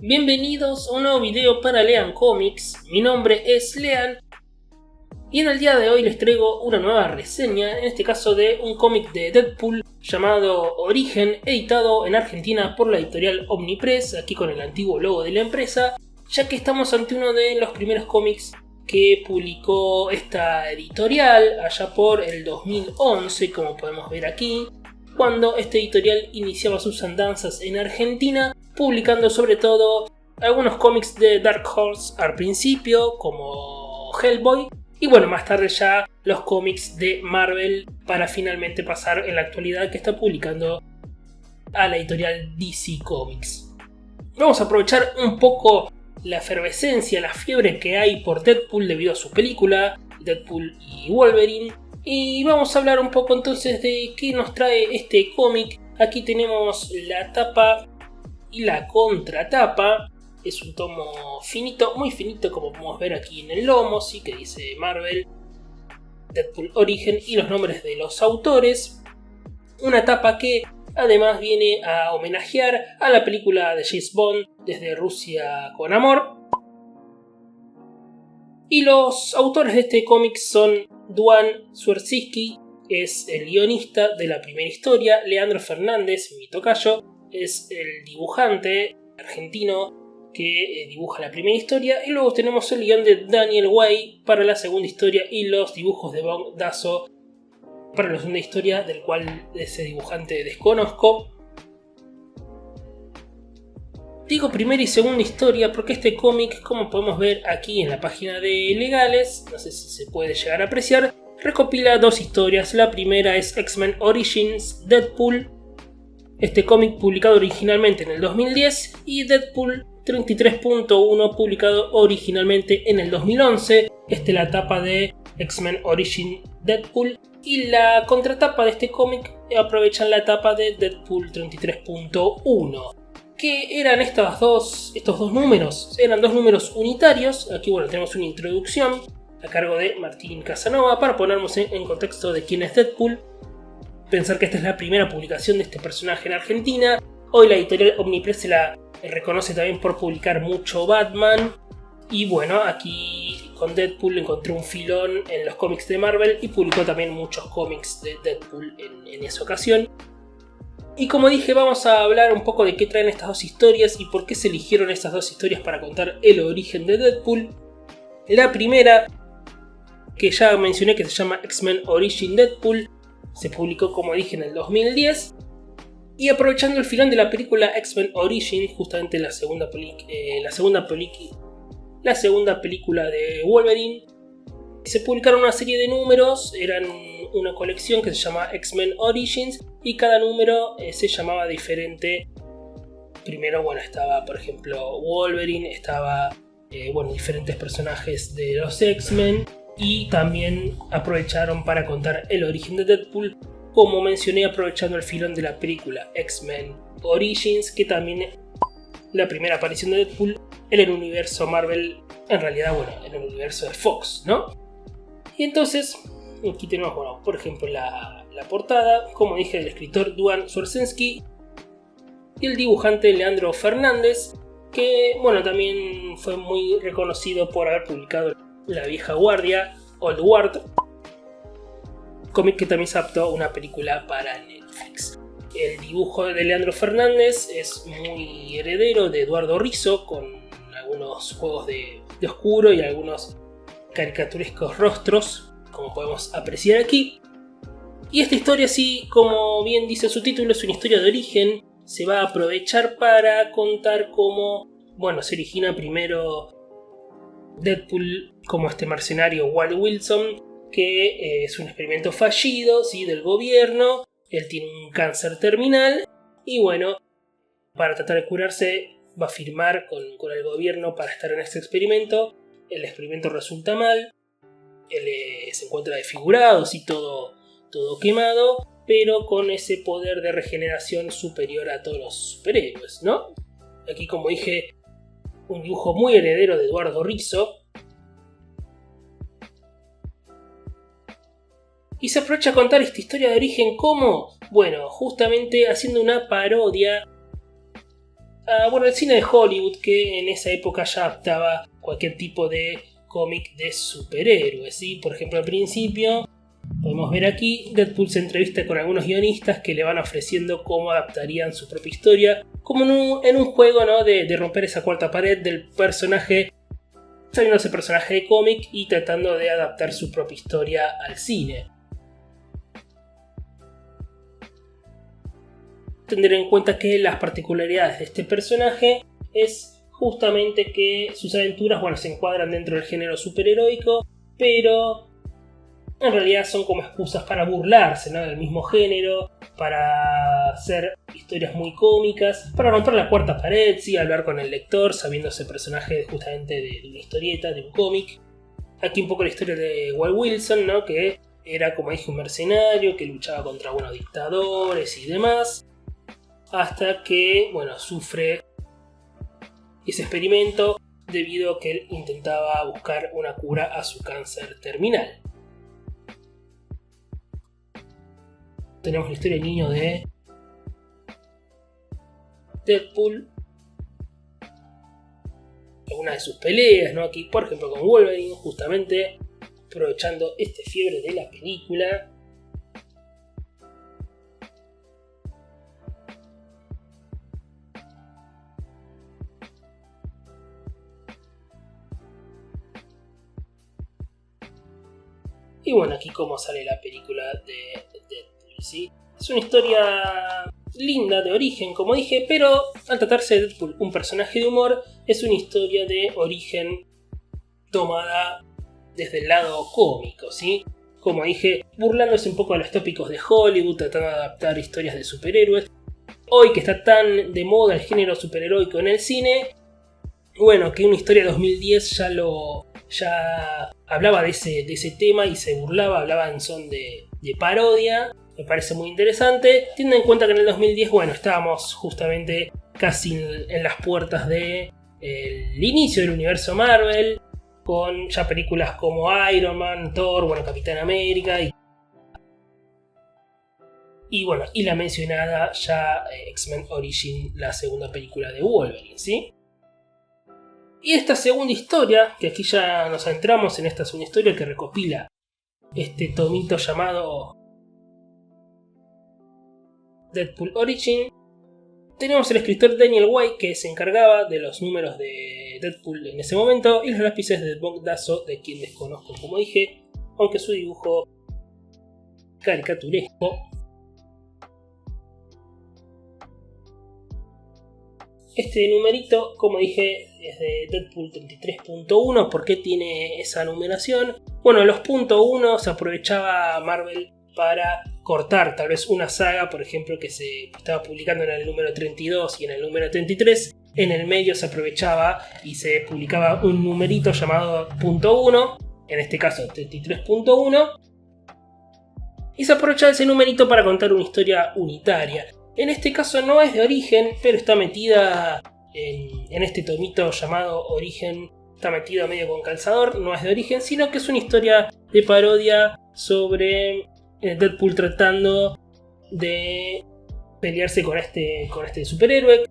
Bienvenidos a un nuevo video para Lean Comics. Mi nombre es Lean y en el día de hoy les traigo una nueva reseña, en este caso de un cómic de Deadpool llamado Origen, editado en Argentina por la editorial Omnipress, aquí con el antiguo logo de la empresa, ya que estamos ante uno de los primeros cómics que publicó esta editorial allá por el 2011, como podemos ver aquí, cuando esta editorial iniciaba sus andanzas en Argentina, publicando sobre todo algunos cómics de Dark Horse al principio, como Hellboy, y bueno, más tarde ya los cómics de Marvel, para finalmente pasar en la actualidad que está publicando a la editorial DC Comics. Vamos a aprovechar un poco la efervescencia, la fiebre que hay por Deadpool debido a su película, Deadpool y Wolverine, y vamos a hablar un poco entonces de qué nos trae este cómic. Aquí tenemos la tapa y la contratapa. Es un tomo finito, muy finito, como podemos ver aquí en el lomo, sí, que dice Marvel, Deadpool Origen y los nombres de los autores. Una tapa que además viene a homenajear a la película de James Bond, Desde Rusia con Amor. Y los autores de este cómic son Duan Swierczynski, es el guionista de la primera historia. Leandro Fernández, mi tocayo, es el dibujante argentino que dibuja la primera historia. Y luego tenemos el guion de Daniel Way para la segunda historia y los dibujos de Bob Dasso para la segunda historia, del cual ese dibujante desconozco. Digo primera y segunda historia porque este cómic, como podemos ver aquí en la página de legales, no sé si se puede llegar a apreciar, recopila dos historias. La primera es X-Men Origins Deadpool, este cómic publicado originalmente en el 2010, y Deadpool 33.1 publicado originalmente en el 2011. Esta es la tapa de X-Men Origins Deadpool, y la contratapa de este cómic aprovechan la tapa de Deadpool 33.1. ¿Qué eran estos dos números? Eran dos números unitarios. Aquí bueno, tenemos una introducción a cargo de Martín Casanova para ponernos en contexto de quién es Deadpool. Pensar que esta es la primera publicación de este personaje en Argentina. Hoy la editorial Omnipress se la reconoce también por publicar mucho Batman. Y bueno, aquí con Deadpool encontré un filón en los cómics de Marvel y publicó también muchos cómics de Deadpool en esa ocasión. Y como dije, vamos a hablar un poco de qué traen estas dos historias y por qué se eligieron estas dos historias para contar el origen de Deadpool. La primera, que ya mencioné, que se llama X-Men Origin Deadpool, se publicó, como dije, en el 2010. Y aprovechando el filón de la película X-Men Origin, justamente la segunda película de Wolverine, se publicaron una serie de números. Eran una colección que se llama X-Men Origins y cada número se llamaba diferente. Primero, bueno, estaba por ejemplo Wolverine, estaba diferentes personajes de los X-Men, y también aprovecharon para contar el origen de Deadpool, como mencioné, aprovechando el filón de la película X-Men Origins, que también la primera aparición de Deadpool en el universo Marvel, en realidad, en el universo de Fox, ¿no? Y entonces, aquí tenemos, por ejemplo, la portada, como dije, del escritor Duan Swierczynski y el dibujante Leandro Fernández, que, también fue muy reconocido por haber publicado La Vieja Guardia, Old Guard, cómic que también se adaptó a una película para Netflix. El dibujo de Leandro Fernández es muy heredero de Eduardo Rizzo, con algunos juegos de oscuro y algunos caricaturescos rostros, como podemos apreciar aquí. Y esta historia, sí, como bien dice su título, es una historia de origen. Se va a aprovechar para contar cómo, se origina primero Deadpool como este mercenario Walt Wilson, que es un experimento fallido, ¿sí?, del gobierno. Él tiene un cáncer terminal y para tratar de curarse va a firmar con el gobierno para estar en este experimento. El experimento resulta mal, él se encuentra desfigurado, sí, todo quemado, pero con ese poder de regeneración superior a todos los superhéroes, ¿no? Aquí, como dije, un dibujo muy heredero de Eduardo Rizzo. Y se aprovecha a contar esta historia de origen, ¿cómo? Justamente haciendo una parodia al cine de Hollywood, que en esa época ya adaptaba cualquier tipo de cómic de superhéroes, ¿sí? Por ejemplo, al principio podemos ver aquí, Deadpool se entrevista con algunos guionistas que le van ofreciendo cómo adaptarían su propia historia, como en un juego, ¿no? de romper esa cuarta pared del personaje, sabiendo ese personaje de cómic y tratando de adaptar su propia historia al cine. Tener en cuenta que las particularidades de este personaje es justamente que sus aventuras, se encuadran dentro del género superheroico, pero en realidad son como excusas para burlarse, ¿no? Del mismo género, para hacer historias muy cómicas, para romper la cuarta pared, ¿sí? Hablar con el lector sabiendo ese personaje justamente de una historieta, de un cómic. Aquí un poco la historia de Walt Wilson, ¿no? Que era, como dije, un mercenario que luchaba contra buenos dictadores y demás, hasta que, sufre ese experimento debido a que él intentaba buscar una cura a su cáncer terminal. Tenemos la historia del niño de Deadpool, algunas de sus peleas, ¿no? Aquí, por ejemplo, con Wolverine, justamente aprovechando esta fiebre de la película. Y aquí cómo sale la película de Deadpool, ¿sí? Es una historia linda de origen, como dije, pero al tratarse de Deadpool, un personaje de humor, es una historia de origen tomada desde el lado cómico, ¿sí? Como dije, burlándose un poco de los tópicos de Hollywood, tratando de adaptar historias de superhéroes. Hoy que está tan de moda el género superheroico en el cine, que una historia de 2010 ya hablaba de ese tema y se burlaba, hablaba en son de parodia. Me parece muy interesante, teniendo en cuenta que en el 2010, estábamos justamente casi en las puertas del inicio del universo Marvel, con ya películas como Iron Man, Thor, Capitán América y la mencionada ya X-Men Origins, la segunda película de Wolverine, ¿sí? Y esta segunda historia, que aquí ya nos adentramos en esta segunda historia que recopila este tomito llamado Deadpool Origin, tenemos al escritor Daniel Way, que se encargaba de los números de Deadpool en ese momento, y los lápices de Bob Dasso, de quien desconozco, como dije, aunque su dibujo caricaturesco. Este numerito, como dije, es de Deadpool 33.1. ¿Por qué tiene esa numeración? Los .1 se aprovechaba Marvel para cortar tal vez una saga, por ejemplo, que se estaba publicando en el número 32 y en el número 33. En el medio se aprovechaba y se publicaba un numerito llamado .1, en este caso 33.1, y se aprovechaba ese numerito para contar una historia unitaria. En este caso no es de origen, pero está metida en este tomito llamado Origen, está metida medio con calzador. No es de origen, sino que es una historia de parodia sobre Deadpool tratando de pelearse con este superhéroe,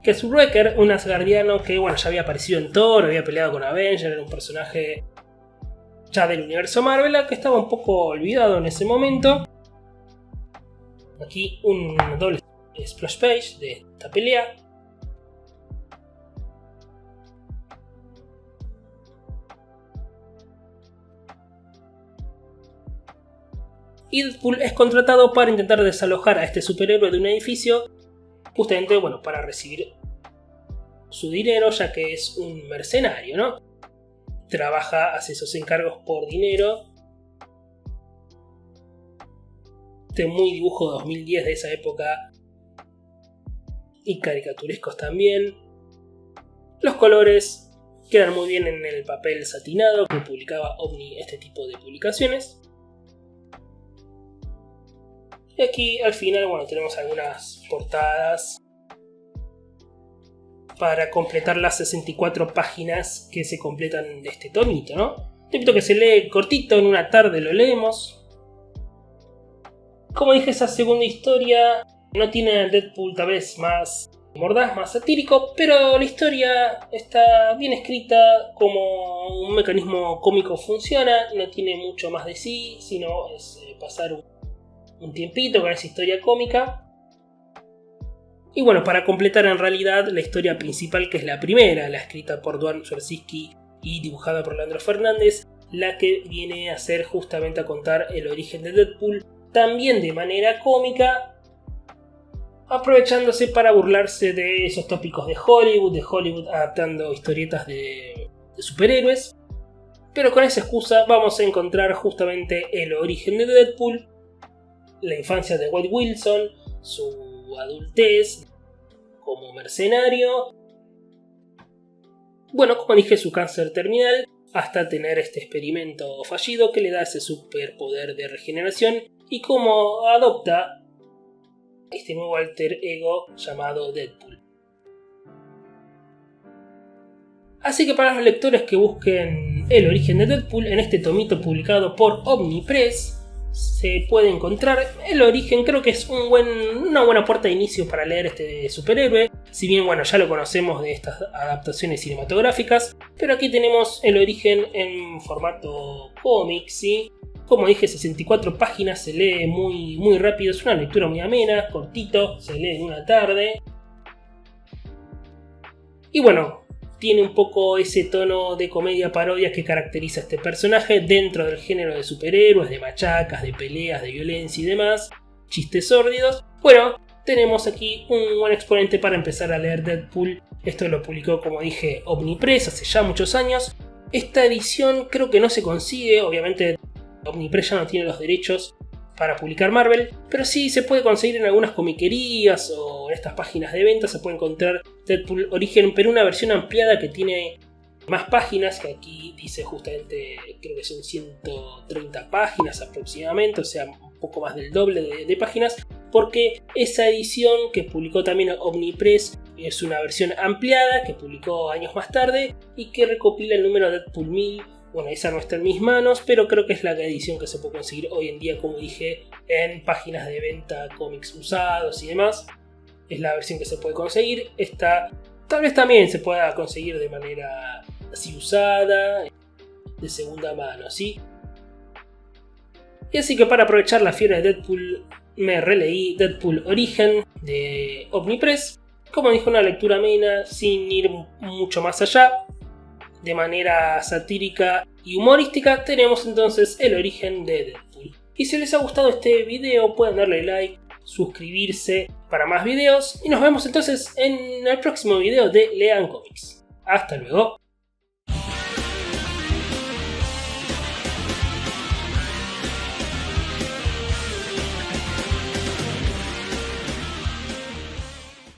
que es un Wrecker, un asgardiano que ya había aparecido en Thor, había peleado con Avengers, era un personaje ya del universo Marvel, que estaba un poco olvidado en ese momento. Aquí un doble splash page de esta pelea. Y Deadpool es contratado para intentar desalojar a este superhéroe de un edificio, justamente para recibir su dinero, ya que es un mercenario, ¿no? Trabaja, hace esos encargos por dinero. Muy dibujo 2010 de esa época y caricaturescos también. Los colores quedan muy bien en el papel satinado que publicaba Omni, este tipo de publicaciones. Y aquí al final tenemos algunas portadas para completar las 64 páginas que se completan de este tomito, ¿no? Un tomito que se lee cortito, en una tarde lo leemos. Como dije, esa segunda historia no tiene a Deadpool tal vez más mordaz, más satírico, pero la historia está bien escrita, como un mecanismo cómico funciona, no tiene mucho más de sí, sino es pasar un tiempito con esa historia cómica. Y bueno, para completar en realidad la historia principal, que es la primera, la escrita por Duane Swierczynski y dibujada por Leandro Fernández, la que viene a ser justamente a contar el origen de Deadpool, también de manera cómica, aprovechándose para burlarse de esos tópicos de Hollywood adaptando historietas de superhéroes. Pero con esa excusa vamos a encontrar justamente el origen de Deadpool, la infancia de Wade Wilson, su adultez como mercenario, bueno, como dije, su cáncer terminal, hasta tener este experimento fallido que le da ese superpoder de regeneración, y cómo adopta este nuevo alter ego llamado Deadpool. Así que para los lectores que busquen el origen de Deadpool, en este tomito publicado por Omnipress se puede encontrar el origen. Creo que es una buena puerta de inicio para leer este superhéroe, si bien bueno, ya lo conocemos de estas adaptaciones cinematográficas, pero aquí tenemos el origen en formato cómic, ¿sí? Como dije, 64 páginas, se lee muy rápido, es una lectura muy amena, cortito, se lee en una tarde. Y bueno, tiene un poco ese tono de comedia parodia que caracteriza a este personaje dentro del género de superhéroes, de machacas, de peleas, de violencia y demás, chistes sórdidos. Bueno, tenemos aquí un buen exponente para empezar a leer Deadpool. Esto lo publicó, como dije, Omnipress hace ya muchos años. Esta edición creo que no se consigue, obviamente Omnipress ya no tiene los derechos para publicar Marvel, pero sí se puede conseguir en algunas comiquerías o en estas páginas de venta. Se puede encontrar Deadpool Origen, pero una versión ampliada que tiene más páginas, que aquí dice justamente, creo que son 130 páginas aproximadamente, o sea, un poco más del doble de páginas, porque esa edición que publicó también Omnipress es una versión ampliada que publicó años más tarde y que recopila el número Deadpool 1000. Bueno, esa no está en mis manos, pero creo que es la edición que se puede conseguir hoy en día, como dije, en páginas de venta, cómics usados y demás. Es la versión que se puede conseguir. Esta tal vez también se pueda conseguir de manera así usada, de segunda mano, ¿sí? Y así que para aprovechar la fiebre de Deadpool, me releí Deadpool Origen de Omnipress. Como dije, una lectura amena, sin ir mucho más allá. De manera satírica y humorística, tenemos entonces el origen de Deadpool. Y si les ha gustado este video, pueden darle like, suscribirse para más videos. Y nos vemos entonces en el próximo video de Lean Comics. Hasta luego.